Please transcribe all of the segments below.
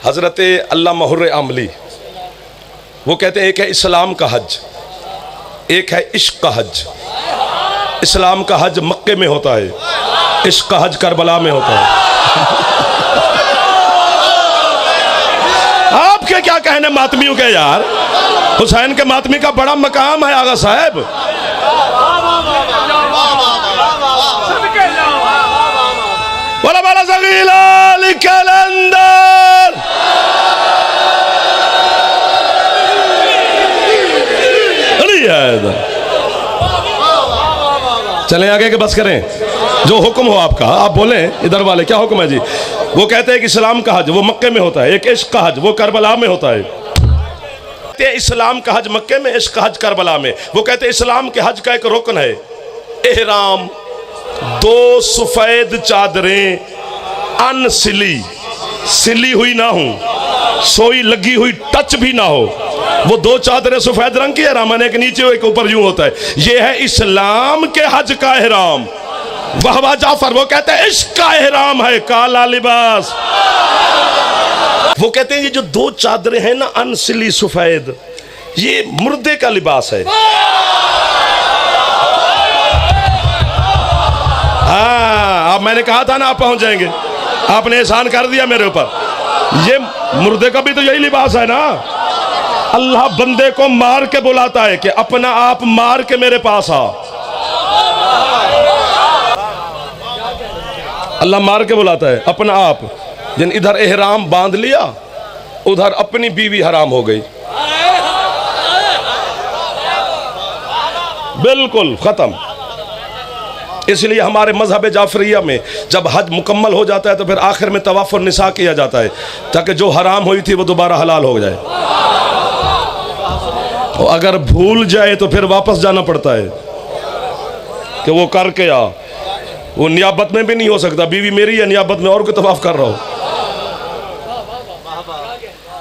हज़रत अल्लामा हुर्र आमली वो कहते हैं एक है इस्लाम का हज, एक है इश्क का हज। इस्लाम का हज मक्के में होता है, इश्क का हज करबला में होता है। आपके क्या कहने मातमियों के यार, हुसैन के मातमी का बड़ा मकाम है आगा साहब। बोला बोला सगीला कलंदर। चलें आगे के बस करें, जो हुक्म हो आपका आप बोलें। इधर वाले क्या हुक्म है जी? वो कहते हैं कि इस्लाम का हज वो मक्के में होता है, एक इश्क का हज वो करबला में होता है। इस्लाम का हज मक्के में, इश्क का हज करबला में। वो कहते हैं इस्लाम के हज का एक रुकन है एहराम, दो सफेद चादरें अनसिली, सिली हुई ना हो, सोई लगी हुई टच भी ना हो, वो दो चादरें सफेद रंग की एहराम, एक नीचे एक ऊपर यूं होता है। ये है इस्लाम के हज का एहराम। वहवा जाफर वो कहते हैं इश्क का एहराम है काला लिबास। वो कहते हैं ये जो दो चादरें हैं ना अनसिली सफेद, ये मुर्दे का लिबास है। हाँ, अब मैंने कहा था ना आप पहुंच जाएंगे, आपने एहसान कर दिया मेरे ऊपर। ये मुर्दे का भी तो यही लिबास है ना। अल्लाह बंदे को मार के बुलाता है कि अपना आप मार के मेरे पास आ। अल्लाह मार के बुलाता है अपना आप। जिन इधर एहराम बांध लिया, उधर अपनी बीवी हराम हो गई, बिल्कुल खत्म। इसलिए हमारे मजहब जाफरिया में जब हज मुकम्मल हो जाता है तो फिर आखिर में तवाफ़ुन निसा किया जाता है, ताकि जो हराम हुई थी वो दोबारा हलाल हो जाए। और अगर भूल जाए तो फिर वापस जाना पड़ता है कि वो करके आ। वो नियाबत में भी नहीं हो सकता, बीवी मेरी है नियाबत में और कोई तवाफ कर रहा हो।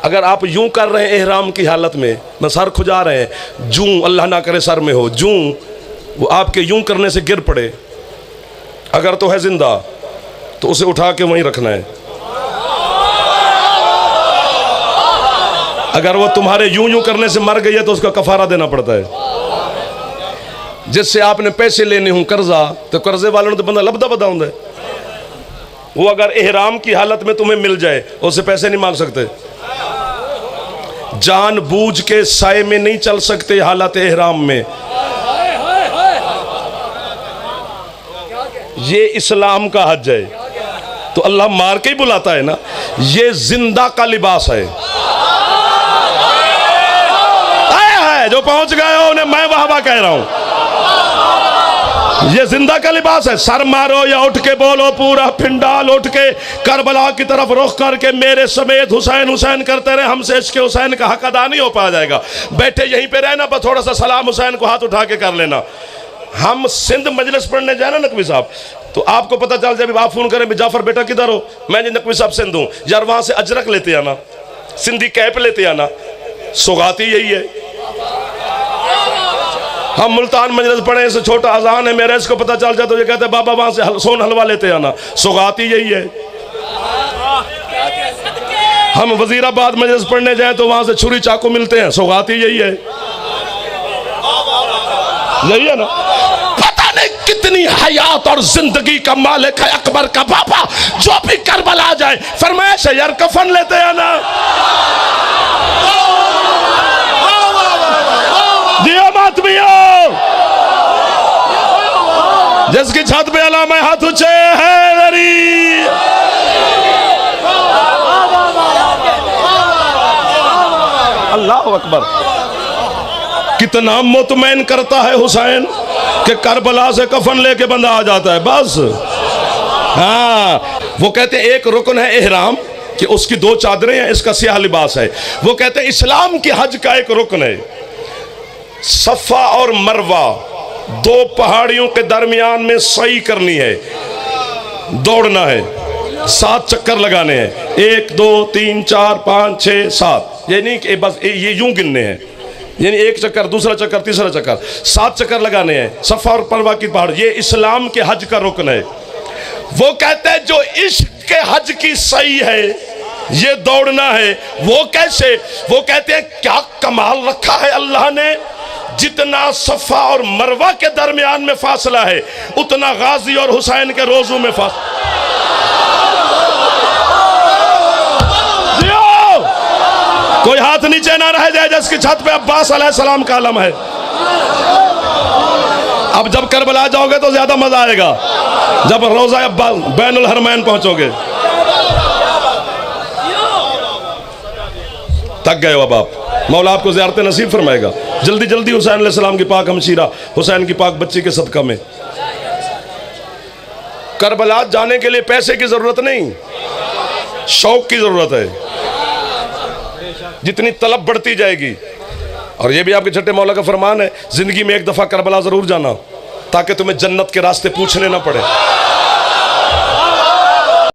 अगर आप यूं कर रहे हैं एहराम की हालत में, मैं सर खुजा रहे हैं, जूं अल्लाह ना करे सर में हो, जूं वो आपके यूं करने से गिर पड़े, अगर तो है जिंदा तो उसे उठा के वहीं रखना है। अगर वो तुम्हारे यूं यूं करने से मर गई है तो उसका कफारा देना पड़ता है। जिससे आपने पैसे लेने हों कर्जा, तो कर्जे वालों ने तो बंदा लबदा बदा होंगे। वो अगर एहराम की हालत में तुम्हें मिल जाए उससे पैसे नहीं मांग सकते। जान बूझ के साए में नहीं चल सकते हालत एहराम में। ये इस्लाम का हज है तो अल्लाह मार के ही बुलाता है ना। ये जिंदा का लिबास है। जो पहुंच गए हो उन्हें मैं वाहवा कह रहा हूं, ये जिंदा का लिबास है। सर मारो या उठ के बोलो, पूरा पिंडाल उठ के करबला की तरफ रुख करके मेरे समेत हुसैन हुसैन करते रहे। हमसे इसके हुसैन का हक अदा नहीं हो पा जाएगा। बैठे यहीं पे रहना, बस थोड़ा सा सलाम हुसैन को हाथ उठा के कर लेना। हम सिंध मजलिस पढ़ने जाए ना नकवी साहब, तो आपको पता चल जाए, आप फोन करें जाफर बेटा किधर हो, मैं जी नकवी साहब सिंध हूं यार, वहां से अजरक लेते आना, सिंधी कैप लेते आना, सौगाती यही है। हम मुल्तान मजलिस पढ़े, इससे छोटा अजान है मेरा, इसको पता चल जाए तो ये कहते हैं बाबा वहां से सोन हलवा लेते आना, सौगाती यही है। हम वजीराबाद मजलिस पढ़ने जाए तो वहां से छुरी चाकू मिलते हैं, सौगाती यही है। यही है ना। पता नहीं कितनी हयात और जिंदगी का मालिक है अकबर का बाबा, जो भी करबला जाए फरमाइश है यार कफन लेते आना। जिसकी छत पे अला में हाथ ऊंचे है, अल्लाह अकबर। कितना मुतमैन करता है हुसैन कि करबला से कफन लेके बंदा आ जाता है बस। हाँ, वो कहते हैं एक रुकन है एहराम कि उसकी दो चादरें हैं, इसका सियाह लिबास है। वो कहते हैं इस्लाम के हज का एक रुकन है सफा और मरवा, दो पहाड़ियों के दरमियान में सही करनी है, दौड़ना है, 7 चक्कर लगाने हैं, 1 2 3 4 5 6 7, यानी कि बस ये यूं गिनने हैं, यानी एक चक्कर, दूसरा चक्कर, तीसरा चक्कर, 7 चक्कर लगाने हैं सफा और मरवा की पहाड़। ये इस्लाम के हज का रुकन है। वो कहते हैं जो इश्क के हज की सही है ये दौड़ना है। वो कैसे? वो कहते हैं क्या कमाल रखा है अल्लाह ने, जितना सफ़ा और मरवा के दरमियान में फासला है उतना गाजी और हुसैन के रोजों में फासला। कोई हाथ नीचे ना रह जाए जिसकी छत पे अब्बास अलैहिस्सलाम का आलम है। अब जब करबला जाओगे तो ज्यादा मजा आएगा, जब रोजा अब्बास बैनुल हरमैन पहुंचोगे। थक गए हो अब आप, मौला आपको ज़ियारत नसीब फरमाएगा। जल्दी जल्दी हुसैन अलैहिस्सलाम की पाक हमशीरा, हुसैन की पाक बच्ची के सदका में। करबला जाने के लिए पैसे की जरूरत नहीं, शौक की जरूरत है। जितनी तलब बढ़ती जाएगी, और ये भी आपके छठे मौला का फरमान है, जिंदगी में एक दफा करबला जरूर जाना ताकि तुम्हें जन्नत के रास्ते पूछने ना पड़े।